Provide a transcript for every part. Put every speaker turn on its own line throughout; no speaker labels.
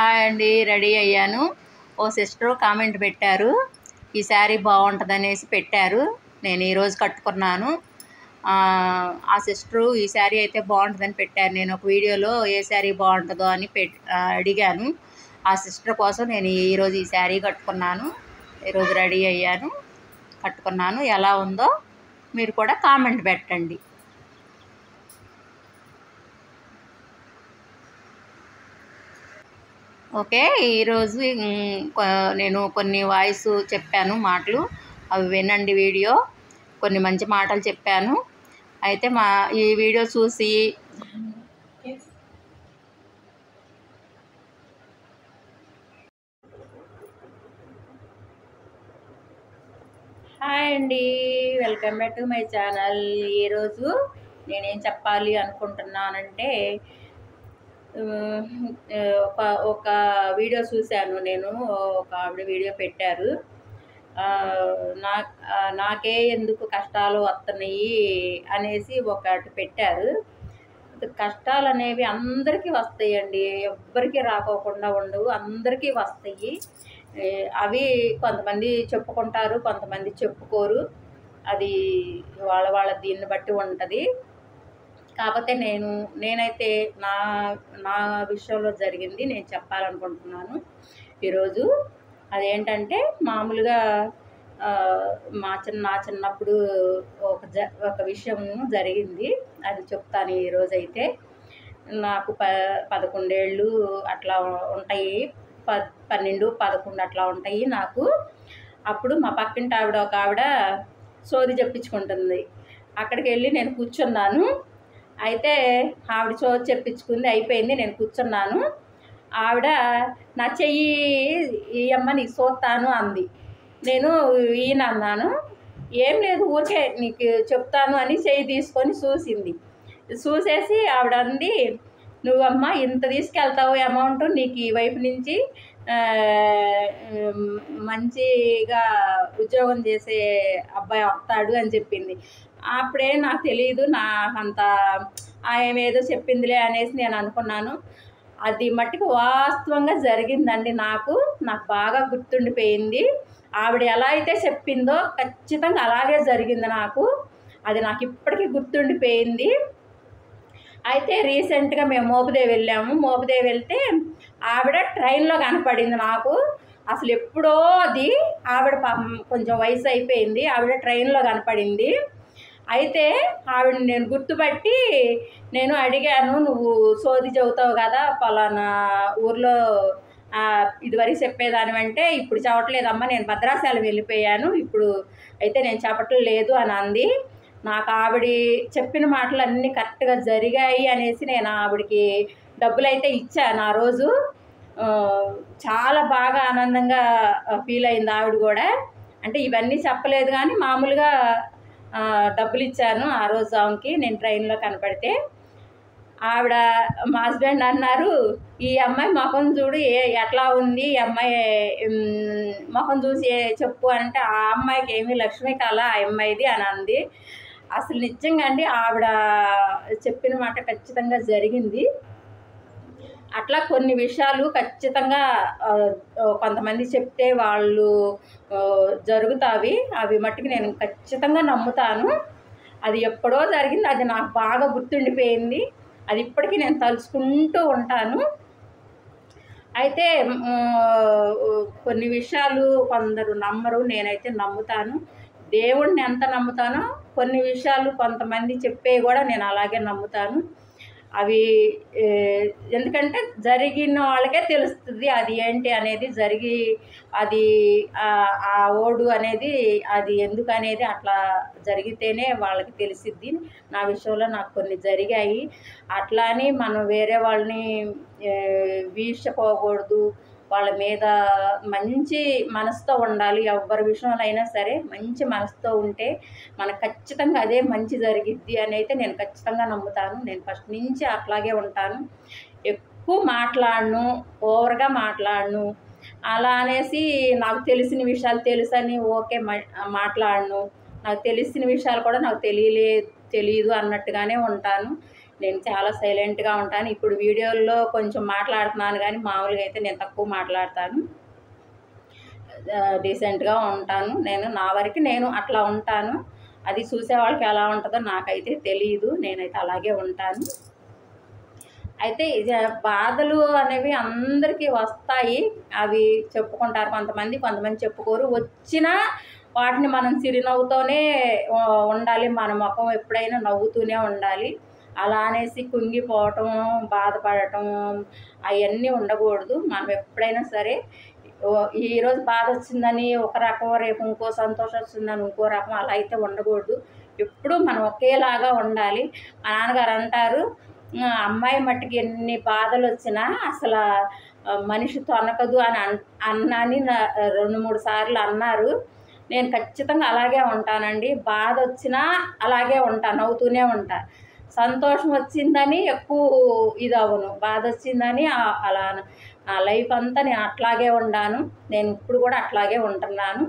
Hi అండి, ready అయ్యాను. ఓ sister comment పెట్టారు, ఈ శారీ బాగుంటుందనేసి పెట్టారు. నేను ఈరోజు కట్టుకున్నాను. ఆ సిస్టరు ఈ శారీ అయితే బాగుంటుందని పెట్టారు. నేను ఒక వీడియోలో ఏ శారీ బాగుంటుందో అని అడిగాను. ఆ సిస్టర్ కోసం నేను ఈరోజు ఈ శారీ కట్టుకున్నాను. ఈరోజు రెడీ అయ్యాను, కట్టుకున్నాను. ఎలా ఉందో మీరు కూడా కామెంట్ పెట్టండి. ఓకే, ఈరోజు నేను కొన్ని వాయిస్ చెప్పాను, మాటలు అవి వినండి. వీడియో కొన్ని మంచి మాటలు చెప్పాను. అయితే ఈ వీడియో చూసి హాయ్ అండి, welcome back to my channel. ఈరోజు నేనేం చెప్పాలి అనుకుంటున్నానంటే, ఒక వీడియో చూశాను నేను. ఒక ఆవిడ వీడియో పెట్టారు, నాకే ఎందుకు కష్టాలు వస్తున్నాయి అనేసి ఒకటి పెట్టారు. కష్టాలు అనేవి అందరికీ వస్తాయండి, ఎవ్వరికి రాకోకుండా ఉండవు, అందరికీ వస్తాయి. అవి కొంతమంది చెప్పుకుంటారు, కొంతమంది చెప్పుకోరు. అది వాళ్ళ దీన్ని బట్టి ఉంటుంది. కాకపోతే నేనైతే నా విషయంలో జరిగింది నేను చెప్పాలనుకుంటున్నాను ఈరోజు. అదేంటంటే, మామూలుగా నా చిన్నప్పుడు ఒక విషయం జరిగింది, అది చెప్తాను ఈరోజైతే. నాకు 11 ఏళ్ళు అట్లా ఉంటాయి, 12, 11 అట్లా ఉంటాయి నాకు. అప్పుడు మా పక్కింటి ఒక ఆవిడ సోది చెప్పించుకుంటుంది. అక్కడికి వెళ్ళి నేను కూర్చున్నాను. అయితే ఆవిడ సోది చెప్పించుకుంది, అయిపోయింది, నేను కూర్చున్నాను. ఆవిడ నా చెయ్యి ఈయమ్మ నీకు చూస్తాను అంది. నేను ఈయన అన్నాను. ఏం లేదు, ఊరికే నీకు చెప్తాను అని చెయ్యి తీసుకొని చూసింది. చూసేసి ఆవిడ అంది, నువ్వమ్మ ఇంత తీసుకెళ్తావు అమౌంట్, నీకు ఈ వైపు నుంచి మంచిగా ఉద్యోగం చేసే అబ్బాయి వస్తాడు అని చెప్పింది. అప్పుడే నాకు తెలియదు, నాకంత ఏదో చెప్పిందిలే అనేసి నేను అనుకున్నాను. అది మట్టుకు వాస్తవంగా జరిగిందండి. నాకు బాగా గుర్తుండిపోయింది. ఆవిడ ఎలా అయితే చెప్పిందో ఖచ్చితంగా అలాగే జరిగింది నాకు. అది నాకు ఇప్పటికీ గుర్తుండిపోయింది. అయితే రీసెంట్గా మేము మోపుదేవి వెళ్ళాము. మోపుదేవి వెళ్తే ఆవిడ ట్రైన్లో కనపడింది నాకు. అసలు ఎప్పుడో అది ఆవిడ కొంచెం వయసు అయిపోయింది, ఆవిడ ట్రైన్లో కనపడింది. అయితే ఆవిడని నేను గుర్తుపట్టి నేను అడిగాను, నువ్వు సోది చెబుతావు కదా పలానా ఊర్లో ఇదివరకు చెప్పేదాని అంటే, ఇప్పుడు చెప్పట్లేదమ్మా, నేను భద్రాచలం వెళ్ళిపోయాను, ఇప్పుడు అయితే నేను చెప్పట్లేదు అని అంది. నాకు ఆవిడ చెప్పిన మాటలు అన్నీ కరెక్ట్గా జరిగాయి అనేసి నేను ఆవిడకి డబ్బులైతే ఇచ్చాను ఆ రోజు. చాలా బాగా ఆనందంగా ఫీల్ అయింది ఆవిడ కూడా. అంటే ఇవన్నీ చెప్పలేదు కానీ మామూలుగా డబ్బులు ఇచ్చాను ఆ రోజు ఆమెకి, నేను ట్రైన్లో కనపడితే. ఆవిడ మా హస్బెండ్ అన్నారు, ఈ అమ్మాయి ముఖం చూడు ఎట్లా ఉంది, ఈ అమ్మాయి ముఖం చూసి చెప్పు అంటే, ఆ అమ్మాయికి ఏమీ లక్ష్మీ కళ ఆ అమ్మాయిది అని అంది. అసలు నిజంగా అండి, ఆవిడ చెప్పిన మాట ఖచ్చితంగా జరిగింది. అట్లా కొన్ని విషయాలు ఖచ్చితంగా కొంతమంది చెప్తే వాళ్ళు జరుగుతాయి. అవి మట్టుకు నేను ఖచ్చితంగా నమ్ముతాను. అది ఎప్పుడో జరిగింది, అది నాకు బాగా గుర్తుండిపోయింది. అది ఇప్పటికీ నేను తలుచుకుంటూ ఉంటాను. అయితే కొన్ని విషయాలు కొందరు నమ్మరు, నేనైతే నమ్ముతాను. దేవుడిని ఎంత నమ్ముతానో కొన్ని విషయాలు కొంతమంది చెప్పేవి కూడా నేను అలాగే నమ్ముతాను. అవి ఎందుకంటే జరిగిన వాళ్ళకే తెలుస్తుంది అది ఏంటి అనేది. అది ఆ ఓడు అనేది అది ఎందుకు అనేది అట్లా జరిగితేనే వాళ్ళకి తెలిసిద్ది. నా విషయంలో నాకు కొన్ని జరిగాయి. అట్లా అని మనం వేరే వాళ్ళని వీర్షపోకూడదు, వాళ్ళ మీద మంచి మనసుతో ఉండాలి. ఎవరి విషయంలో అయినా సరే మంచి మనసుతో ఉంటే మనకు ఖచ్చితంగా అదే మంచి జరిగిద్ది అని అయితే నేను ఖచ్చితంగా నమ్ముతాను. నేను ఫస్ట్ నుంచి అట్లాగే ఉంటాను. ఎక్కువ మాట్లాడను, ఓవర్గా మాట్లాడను. అలా అనేసి నాకు తెలిసిన విషయాలు తెలుసని ఓకే మాట్లాడను. నాకు తెలిసిన విషయాలు కూడా నాకు తెలియదు అన్నట్టుగానే ఉంటాను. నేను చాలా సైలెంట్గా ఉంటాను. ఇప్పుడు వీడియోల్లో కొంచెం మాట్లాడుతున్నాను కానీ మామూలుగా అయితే నేను తక్కువ మాట్లాడతాను. డీసెంట్గా ఉంటాను. నేను నా వరకు నేను అట్లా ఉంటాను. అది చూసే వాళ్ళకి ఎలా ఉంటుందో నాకైతే తెలియదు. నేనైతే అలాగే ఉంటాను. అయితే బాధలు అనేవి అందరికీ వస్తాయి. అవి చెప్పుకుంటారు కొంతమంది చెప్పుకోరు. వచ్చినా వాటిని మనం చిరునవ్వుతోనే ఉండాలి. మన ముఖం ఎప్పుడైనా నవ్వుతూనే ఉండాలి. అలా అనేసి కుంగిపోవటం, బాధపడటం అవన్నీ ఉండకూడదు. మనం ఎప్పుడైనా సరే ఈరోజు బాధ వచ్చిందని ఒక రకం, రేపు ఇంకో సంతోషం వచ్చిందని ఇంకో రకం, అలా అయితే ఉండకూడదు. ఎప్పుడూ మనం ఒకేలాగా ఉండాలి. మా నాన్నగారు అంటారు, అమ్మాయి మట్టుకి ఎన్ని బాధలు వచ్చినా అసలు మనిషి తొనకదు అని అన్నని 2-3 సార్లు అన్నారు. నేను ఖచ్చితంగా అలాగే ఉంటానండి. బాధ వచ్చినా అలాగే ఉంటాను, నవ్వుతూనే ఉంటా. సంతోషం వచ్చిందని ఎక్కువ ఇదవ్వను. బాధ వచ్చిందని అలా నా లైఫ్ అంతా నేను అట్లాగే ఉన్నాను. నేను ఇప్పుడు కూడా అట్లాగే ఉంటున్నాను.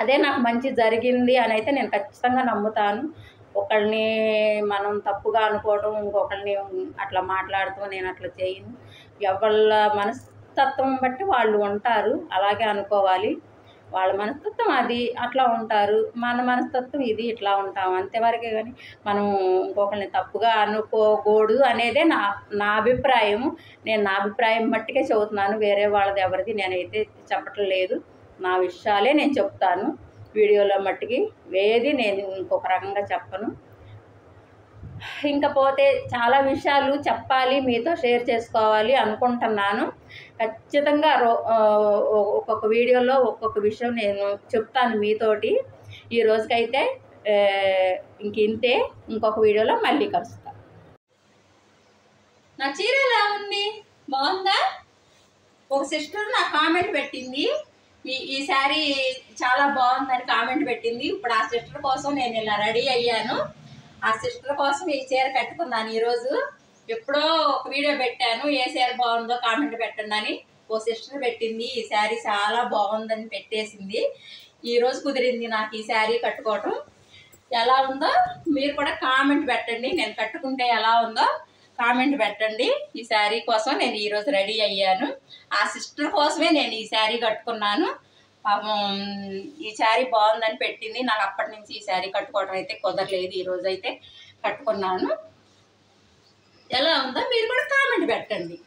అదే నాకు మంచి జరిగింది అని అయితే నేను ఖచ్చితంగా నమ్ముతాను. ఒకళ్ళని మనం తప్పుగా అనుకోవడం, ఇంకొకళ్ళని అట్లా మాట్లాడటం నేను అట్లా చేయను. ఎవళ్ళ మనస్తత్వం బట్టి వాళ్ళు ఉంటారు. అలాగే అనుకోవాలి. వాళ్ళ మనస్తత్వం అది, అట్లా ఉంటారు. మన మనస్తత్వం ఇది, ఇట్లా ఉంటాం. అంతేవరకే కానీ మనం ఇంకొకరిని తప్పుగా అనుకోకూడదు అనేదే నా అభిప్రాయము. నేను నా అభిప్రాయం మట్టుకే చెబుతున్నాను. వేరే వాళ్ళది ఎవరిది నేనైతే చెప్పటం లేదు. నా విషయాలే నేను చెప్తాను. వీడియోలో మట్టుకి ఏది నేను ఇంకొక రకంగా చెప్పను. ఇంకపోతే చాలా విషయాలు చెప్పాలి, మీతో షేర్ చేసుకోవాలి అనుకుంటున్నాను. ఖచ్చితంగా ఒక్కొక్క వీడియోలో ఒక్కొక్క విషయం నేను చెప్తాను మీతోటి. ఈ రోజుకైతే ఇంతే. ఇంకొక వీడియోలో మళ్ళీ కలుస్తా. నా చీర ఎలా ఉంది? బాగుందా? ఒక సిస్టర్ నాకు కామెంట్ పెట్టింది, ఈ శారీ చాలా బాగుందని కామెంట్ పెట్టింది. ఇప్పుడు ఆ సిస్టర్ కోసం నేను ఇలా రెడీ అయ్యాను. ఆ సిస్టర్ కోసం ఈ చీర కట్టుకున్నాను ఈరోజు. ఎప్పుడో ఒక వీడియో పెట్టాను, ఏ చీర బాగుందో కామెంట్ పెట్టండి అని. ఓ సిస్టర్ పెట్టింది, ఈ శారీ చాలా బాగుందని పెట్టేసింది. ఈరోజు కుదిరింది నాకు ఈ శారీ కట్టుకోవటం. ఎలా ఉందో మీరు కూడా కామెంట్ పెట్టండి. నేను కట్టుకుంటే ఎలా ఉందో కామెంట్ పెట్టండి. ఈ శారీ కోసం నేను ఈరోజు రెడీ అయ్యాను. ఆ సిస్టర్ కోసమే నేను ఈ శారీ కట్టుకున్నాను. ఈ శారీ బాగుందని పెట్టింది. నాకు అప్పటి నుంచి ఈ శారీ కట్టుకోవడం అయితే కుదరలేదు. ఈరోజు అయితే కట్టుకున్నాను. ఎలా ఉందో మీరు కూడా కామెంట్ పెట్టండి.